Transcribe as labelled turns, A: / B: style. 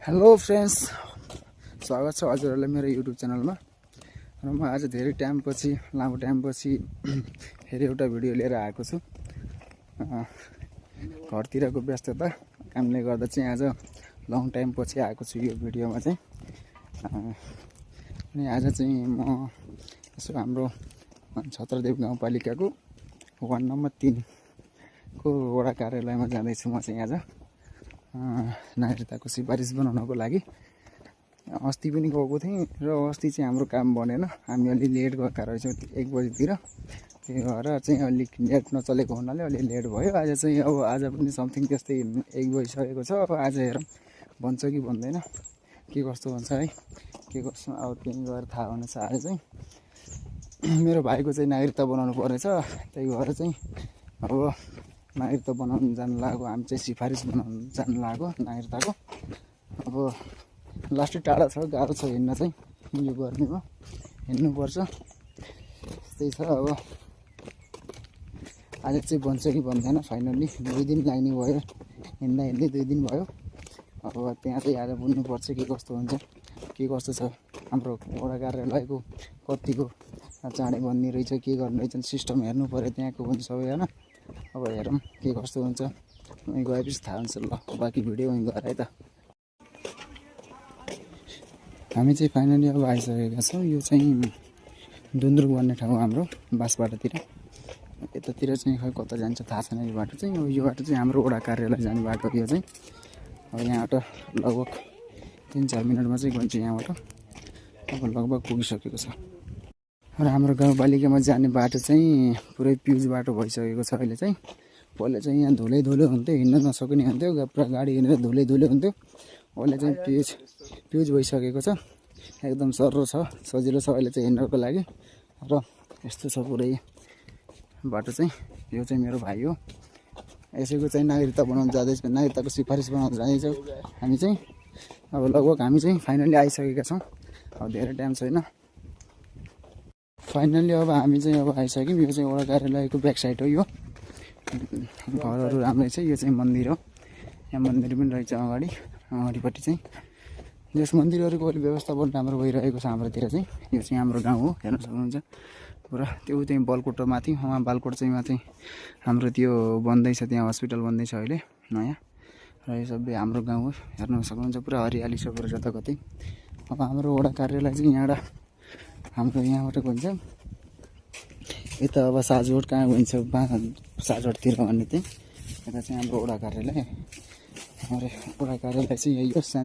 A: Hello friends, स्वागत छ हजुरहरूलाई मेरो युट्युब च्यानलमा। र म आज धेरै टाइमपछि लामो टाइमपछि फेरि एउटा भिडियो लिएर आएको छु। घरतिरको व्यस्तता कामले गर्दा चाहिँ आज लङ टाइमपछि आएको छु यो भिडियोमा चाहिँ। अनि आज चाहिँ म यसो हाम्रो छत्रदेव गाउँपालिकाको वार्ड नम्बर 3 को वडा कार्यालयमा जाँदैछु म चाहिँ आज नागरिकताको सिफारिस बनाउनको लागि। अस्ति पनि गएको थिएँ र अस्ति चाहिँ हाम्रो काम बनेन, हामी अलि लेट गएका रहेछौँ 1 बजीतिर। त्यही भएर चाहिँ अलिक नेट नचलेको हुनाले अलि लेट भयो। आज चाहिँ आज पनि समथिङ त्यस्तै 1 बजिसकेको छ। अब आज हेरौँ बन्छ कि बन्दैन, के कस्तो हुन्छ है, के कस्तो अब त्यही गएर थाहा हुनेछ। आज चाहिँ मेरो भाइको चाहिँ नागरिकता बनाउनु पर्नेछ, त्यही भएर चाहिँ अब नागरिकता बनाउनु जानु लाग्यो। हामी चाहिँ सिफारिस बनाउनु जानु लाग्यो नागरिकताको। अब लास्टै टाढा छ, गाह्रो छ हिँड्न चाहिँ, यो गर्नेमा हिँड्नुपर्छ, त्यस्तै छ। अब आज चाहिँ बन्छ कि बन्दैन फाइनल्ली 2 दिन लाग्ने भयो, हिँड्दा 2 दिन भयो। अब त्यहाँ चाहिँ आज बुझ्नुपर्छ के कस्तो हुन्छ, के कस्तो छ हाम्रो वडा कार्यालयको, कतिको चाँडै बन्ने रहेछ, के गर्ने रहेछ सिस्टम हेर्नु पऱ्यो त्यहाँको पनि सबै होइन। अब हेरौँ के कस्तो हुन्छ, वहीँ गएपछि थाहा हुन्छ। ल बाँकी भिडियो वहीँ गएर है त। हामी चाहिँ फाइनली अब आइसकेका छौँ। यो चाहिँ दुन्द्रुक भन्ने ठाउँ हाम्रो बासबाटातिर। यतातिर चाहिँ खै कता जान्छ थाहा छैन यो बाटो चाहिँ। यो बाटो चाहिँ हाम्रो वडा कार्यालय जाने बाटो यो चाहिँ। अब यहाँबाट लगभग 3-4 मिनटमा चाहिँ गइन्छ यहाँबाट। अब लगभग पुगिसकेको छ। र हाम्रो गाउँपालिकामा जाने बाटो चाहिँ पुरै पिच बाटो भइसकेको छ अहिले चाहिँ। पहिला चाहिँ यहाँ धुलै हुन्थ्यो, हिँड्न नसक्ने हुन्थ्यो, पुरा गाडी हिँडेर धुलै हुन्थ्यो। अहिले चाहिँ पिच भइसकेको छ, एकदम सर्रो छ, सजिलो छ अहिले चाहिँ हिँड्नको लागि। र यस्तो छ पुरै बाटो चाहिँ। यो चाहिँ मेरो भाइ हो, यसैको चाहिँ नागरिकता बनाउनु जाँदैछ, नागरिकताको सिफारिस बनाउनु जाँदैछौँ हामी चाहिँ। अब लगभग हामी चाहिँ फाइनली आइसकेका छौँ, अब धेरै टाइम छैन। फाइनली अब हामी चाहिँ अब आइसक्यौँ। यो चाहिँ वडा कार्यालयको ब्याक साइड हो। यो घरहरू राम्रै छ। यो चाहिँ मन्दिर हो, यहाँ मन्दिर पनि रहेछ अगाडिपट्टि चाहिँ। यस मन्दिरहरूको अहिले व्यवस्था पनि राम्रो भइरहेको छ हाम्रोतिर चाहिँ। यो चाहिँ हाम्रो गाउँ हो, हेर्न सक्नुहुन्छ पुरा। त्यो चाहिँ बालकोट माथि, वहाँ बालकोट चाहिँ माथि हाम्रो त्यो बन्दैछ, त्यहाँ हस्पिटल बन्दैछ अहिले नयाँ। र यो सबै हाम्रो गाउँ हो, हेर्न सक्नुहुन्छ पुरा हरियाली छ पुरा जताकतै। अब हाम्रो वडा कार्यालय चाहिँ यहाँबाट हाम्रो यहाँबाट गइन्छ यता। अब साजोट कहाँ गइन्छ, साजोटतिर भन्ने चाहिँ। यता चाहिँ हाम्रो वडा कार्यालय। हाम्रो वडा कार्यालय चाहिँ यही हो।